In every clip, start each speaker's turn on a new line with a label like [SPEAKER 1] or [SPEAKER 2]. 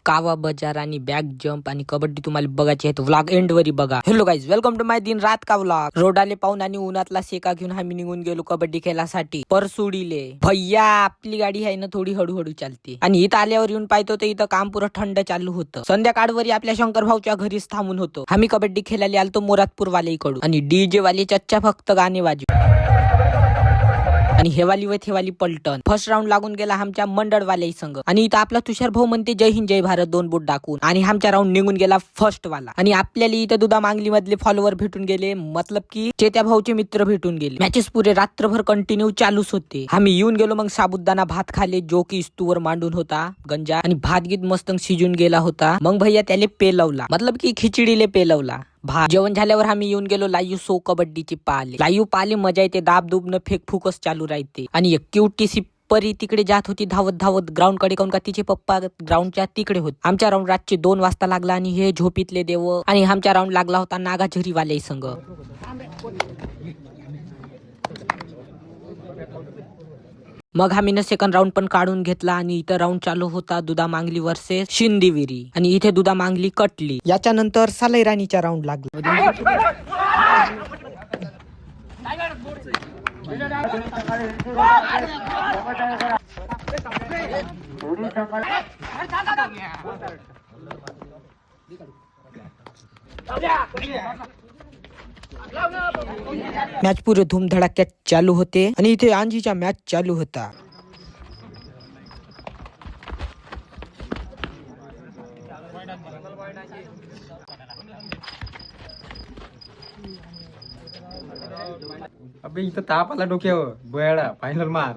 [SPEAKER 1] कावा बाजार आणि बॅक जम्प आणि कबड्डी तुम्हाला बघायची आहे, व्लॉग एंड वरी बघा. हॅलो गाईज, वेलकम टू माय दिन रात का व्लॉग. रोडाले पाहून आणि उन्हातला शेका घेऊन आम्ही निघून गेलो कबड्डी खेळासाठी परसुडीले. भैया आपली गाडी आहे ना थोडी हळूहळू चालते आणि इथं आल्यावर येऊन पाहतो तर इथं काम पुरं थंड चालू होतं. संध्याकाळवरी आपल्या शंकर भाऊच्या घरीच थांबून होतो. आम्ही कबड्डी खेळायला आलतो मोरातपूर वालेकडून आणि डीजे वाले चच्चा फक्त गाणे वाजव आणि हेवाली व थेवाली पलटण. फर्स्ट राऊंड लागून गेला आमच्या मंडळवाले संघ आणि इथं आपला तुषार भाऊ म्हणते जय हिंद जय भारत 2 बोट टाकून आणि आमच्या राऊंड निघून गेला फर्स्ट वाला. आणि आपल्याला इथं दुधा मांगली मधले फॉलोवर भेटून गेले, मतलब की चेत्या भाऊचे मित्र भेटून गेले. मॅचेस पुरे रात्रभर कंटिन्यू चालूच होते. आम्ही येऊन गेलो मग साबुदाणा भात खाले जो की इस्तूवर मांडून होता गंजा आणि भात गीत मस्त शिजून गेला होता. मग भैया त्याले पेलवला, मतलब की खिचडीले पेलवला. जेवण झाल्यावर आम्ही येऊन गेलो लाईव्ह शो कबड्डीची पाले. लाईव्ह पाले मजा येते, दाब दुबन फेक फुकच चालू राहते. आणि एक क्यूटीसी परी तिकडे जात होती धावत धावत ग्राउंड कडे, काऊन का तिचे पप्पा ग्राउंडच्या तिकडे होते. आमच्या राऊंड रातचे 2 वाजता लागला आणि हे झोपीतले देव. आणि आमच्या राऊंड लागला होता नागाझरी वाले संघ. मग आम्ही सेकंड राऊंड पण काढून घेतला आणि इथं राऊंड चालू होता दुधा मांगली वर्सेस शिंदेविरी आणि इथे दुधा मांगली कटली. याच्या नंतर सालई राणीचा राऊंड लागला. मॅच पुरे धूमधडाक्यात चालू होते आणि इथे आंजीचा मॅच चालू होता.
[SPEAKER 2] अबे इथं ताप आला डोक्यावर, बयाडा फायनल मार.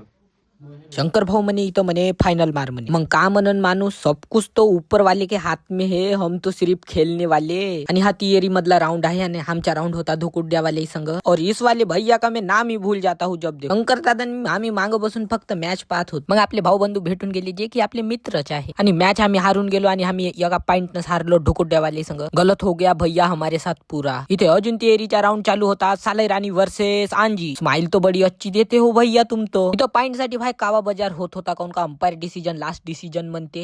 [SPEAKER 1] शंकर भाऊ म्हणे इथं म्हणे फाइनल मार म्हणे. मग का म्हणन माणूस, सब कुछ तो ऊपर वाले के हाथ में है, हम तो सिर्फ खेलने वाले. आणि हा तियरी मधला राउंड आहे आणि आमचा राउंड होता धुकुड्या वाले संघ. और इस वाले भैया का मैं नाम ही भूल जाता हूँ जब देखो. शंकर दादा आम्ही मांग बसून फक्त मॅच पाहत होत. मग आपले भाऊ बंधू भेटून गेले जे की आपले मित्रच आहे. आणि मॅच आम्ही हारून गेलो आणि आम्ही एका पॉइंट न हारलो ढुकुड्या वाले संघ. गलत हो गया भैया हमारे साथ पूरा. इथे अजून तियरीचा राउंड चालू होता सालई राणी वर्सेस आंजी. स्माइल तो बड़ी अच्छी देते हो भैया तुम तो. इथं पॉइंट साठी भाई कावा बाजार होत होता, काऊन का अंपायर डिसिजन लास्ट डिसिजन म्हणते.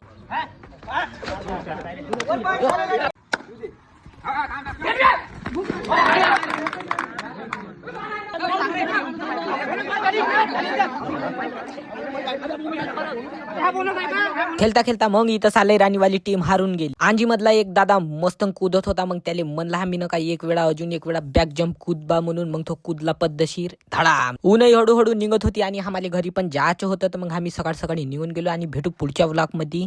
[SPEAKER 1] खेळता खेळता मग इथं सालई राणीवाली टीम हारून गेली. आंजी मधला एक दादा मस्त कूदत होता, मग त्याला म्हणला आम्ही ना काही एक वेळा अजून एक वेळा बॅक जम्प कूदबा म्हणून. मग तो कूदला पद्धतशीर धडाम. ऊनही हळूहळू निघत होती आणि आम्हाला घरी पण जायचं होतं. तर मग आम्ही सकाळी निघून गेलो आणि भेटू पुढच्या व्लॉग मध्ये.